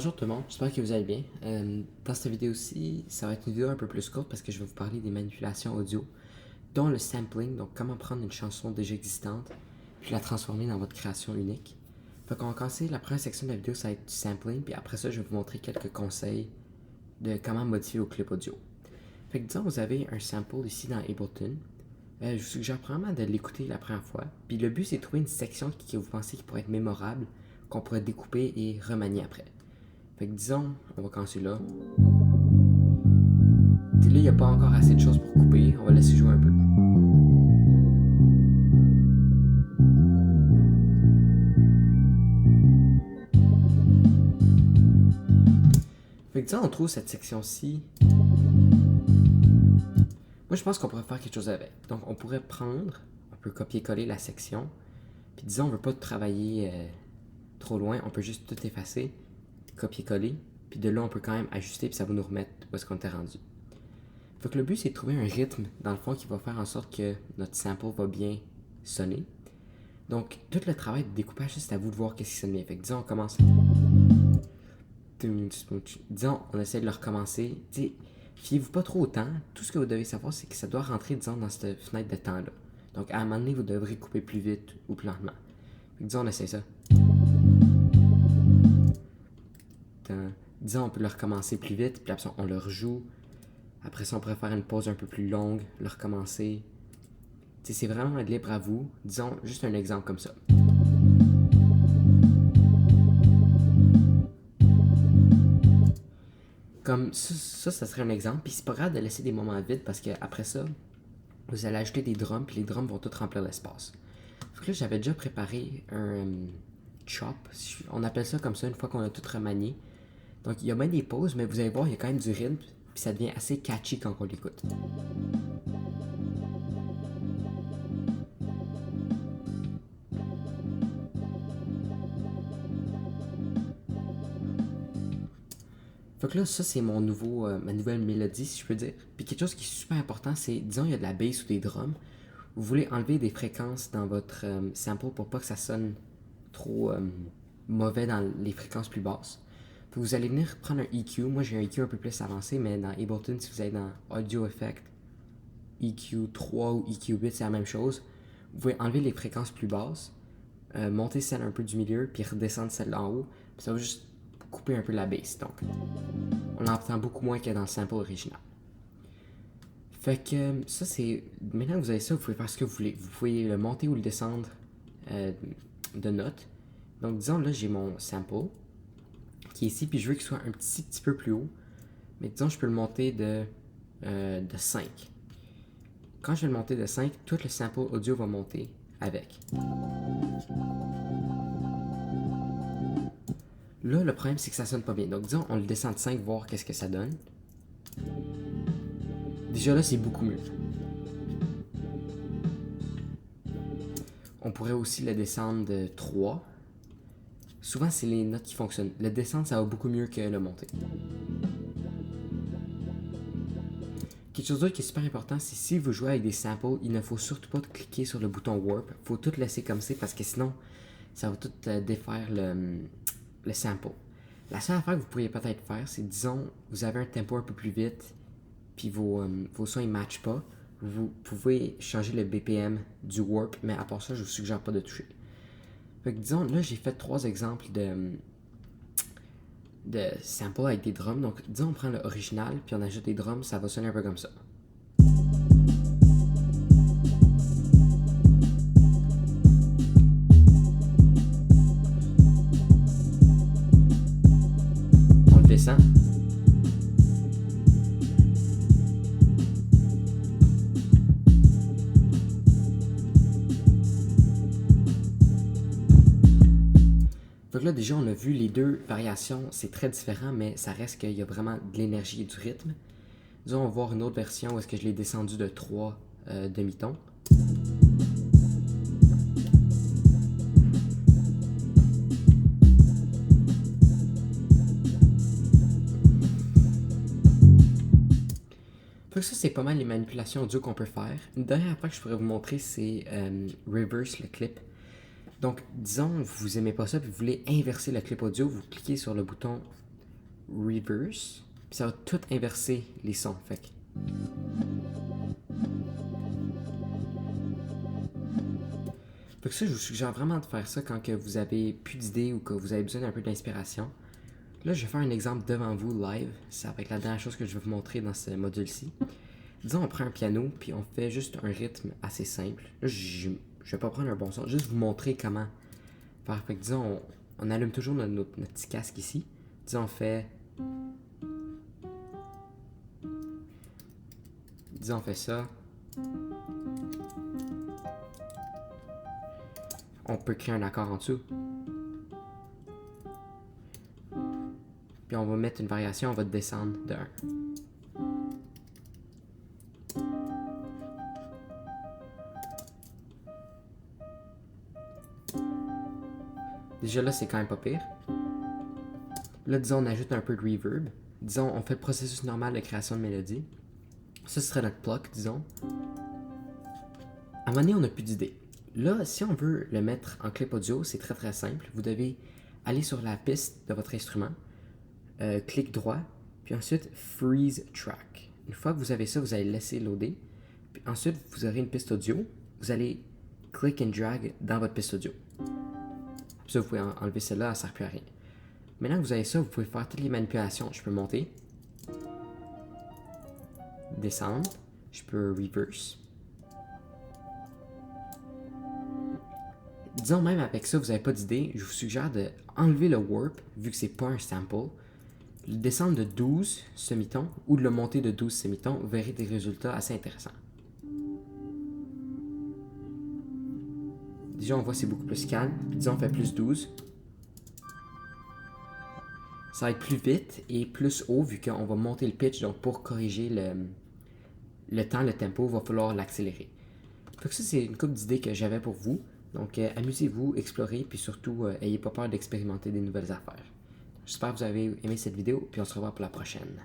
Bonjour tout le monde, j'espère que vous allez bien. Dans cette vidéo-ci, ça va être une vidéo un peu plus courte parce que je vais vous parler des manipulations audio, dont le sampling, donc comment prendre une chanson déjà existante, puis la transformer dans votre création unique. Fait qu'on va commencer, la première section de la vidéo, ça va être du sampling, puis après ça, je vais vous montrer quelques conseils de comment modifier vos clips audio. Fait que disons, vous avez un sample ici dans Ableton. Je vous suggère probablement de l'écouter la première fois. Puis le but, c'est de trouver une section que vous pensez qui pourrait être mémorable, qu'on pourrait découper et remanier après. Fait que disons, on va commencer là. Là, il n'y a pas encore assez de choses pour couper. On va laisser jouer un peu. Fait que disons, on trouve cette section-ci. Moi, je pense qu'on pourrait faire quelque chose avec. Donc, on pourrait prendre, on peut copier-coller la section. Puis disons, on ne veut pas travailler trop loin. On peut juste tout effacer, copier-coller. Puis de là, on peut quand même ajuster, puis ça va nous remettre où est-ce qu'on était rendu. Fait que le but, c'est de trouver un rythme, dans le fond, qui va faire en sorte que notre sample va bien sonner. Donc, tout le travail de découpage, c'est à vous de voir qu'est-ce qui sonne bien. Fait que disons, on commence. Disons, on essaie de le recommencer. T'sais, fiez-vous pas trop au temps. Tout ce que vous devez savoir, c'est que ça doit rentrer, disons, dans cette fenêtre de temps-là. Donc, à un moment donné, vous devrez couper plus vite ou plus lentement. Fait que disons, on essaie ça. Disons, on peut le recommencer plus vite, puis après, on le rejoue. Après ça, on pourrait faire une pause un peu plus longue, le recommencer. T'sais, c'est vraiment libre à vous. Disons, juste un exemple comme ça. Comme ça serait un exemple. Puis c'est pas grave de laisser des moments vides parce qu'après ça, vous allez ajouter des drums, puis les drums vont tout remplir l'espace. Fait que là, j'avais déjà préparé un chop. On appelle ça comme ça une fois qu'on a tout remanié. Donc il y a bien des pauses, mais vous allez voir, il y a quand même du rythme, puis ça devient assez catchy quand on l'écoute. Fait que là, ça, c'est ma nouvelle mélodie, si je peux dire. Puis quelque chose qui est super important, c'est, disons, il y a de la bass ou des drums. Vous voulez enlever des fréquences dans votre sample pour pas que ça sonne trop mauvais dans les fréquences plus basses. Puis vous allez venir prendre un EQ. Moi, j'ai un EQ un peu plus avancé, mais dans Ableton, si vous allez dans Audio Effect, EQ 3 ou EQ 8, c'est la même chose. Vous pouvez enlever les fréquences plus basses, monter celle un peu du milieu, puis redescendre celle en haut. Puis ça va juste couper un peu la bass. Donc, on l'entend beaucoup moins que dans le sample original. Fait que ça, c'est. Maintenant que vous avez ça, vous pouvez faire ce que vous voulez. Vous pouvez le monter ou le descendre de notes. Donc, disons, là, j'ai mon sample qui est ici, puis je veux qu'il soit un petit peu plus haut. Mais disons, je peux le monter de 5. Quand je vais le monter de 5, tout le sample audio va monter avec. Là, le problème, c'est que ça sonne pas bien. Donc, disons, on le descend de 5, voir qu'est-ce que ça donne. Déjà là, c'est beaucoup mieux. On pourrait aussi le descendre de 3. Souvent, c'est les notes qui fonctionnent. Le descendre, ça va beaucoup mieux que le monter. Quelque chose d'autre qui est super important, c'est si vous jouez avec des samples, il ne faut surtout pas cliquer sur le bouton Warp. Il faut tout laisser comme c'est parce que sinon, ça va tout défaire le sample. La seule affaire que vous pourriez peut-être faire, c'est, disons, vous avez un tempo un peu plus vite, puis vos sons ne matchent pas. Vous pouvez changer le BPM du Warp, mais à part ça, je vous suggère pas de toucher. Fait que disons, là, j'ai fait 3 exemples de samples avec des drums. Donc, disons, on prend l'original, puis on ajoute des drums, ça va sonner un peu comme ça. On le descend. Donc là, déjà, on a vu les deux variations, c'est très différent, mais ça reste qu'il y a vraiment de l'énergie et du rythme. Disons, on va voir une autre version où est-ce que je l'ai descendu de 3 demi-tons. Fait que ça, c'est pas mal les manipulations audio qu'on peut faire. Une dernière affaire que je pourrais vous montrer, c'est reverse le clip. Donc, disons, vous aimez pas ça, puis vous voulez inverser le clip audio, vous cliquez sur le bouton reverse, puis ça va tout inverser les sons. Fait que ça, je vous suggère vraiment de faire ça quand que vous avez plus d'idées ou que vous avez besoin d'un peu d'inspiration. Là, je vais faire un exemple devant vous live. Ça va être la dernière chose que je vais vous montrer dans ce module-ci. Disons, on prend un piano, puis on fait juste un rythme assez simple. Là, je vais pas prendre un bon son, juste vous montrer comment faire. Fait que disons, on allume toujours notre petit casque ici. Disons, on fait... Disons, on fait ça. On peut créer un accord en dessous. Puis on va mettre une variation, on va descendre de 1. Déjà là, c'est quand même pas pire. Là, disons, on ajoute un peu de reverb. Disons, on fait le processus normal de création de mélodie. Ça, ce serait notre bloc, disons. À un moment donné, on n'a plus d'idée. Là, si on veut le mettre en clip audio, c'est très très simple. Vous devez aller sur la piste de votre instrument, clic droit, puis ensuite Freeze Track. Une fois que vous avez ça, vous allez laisser loader. Puis ensuite, vous aurez une piste audio. Vous allez click and drag dans votre piste audio. Puis ça, vous pouvez enlever celle-là, ça ne sert plus à rien. Maintenant que vous avez ça, vous pouvez faire toutes les manipulations. Je peux monter, descendre, je peux reverse. Disons même avec ça, vous n'avez pas d'idée, je vous suggère d'enlever le warp, vu que c'est pas un sample, le descendre de 12 semitons ou de le monter de 12 semitons, vous verrez des résultats assez intéressants. Déjà, on voit que c'est beaucoup plus calme. Puis disons, on fait plus 12. Ça va être plus vite et plus haut vu qu'on va monter le pitch. Donc, pour corriger le temps, le tempo, il va falloir l'accélérer. Donc ça, c'est une couple d'idées que j'avais pour vous. Donc, amusez-vous, explorez, puis surtout, ayez pas peur d'expérimenter des nouvelles affaires. J'espère que vous avez aimé cette vidéo, puis on se revoit pour la prochaine.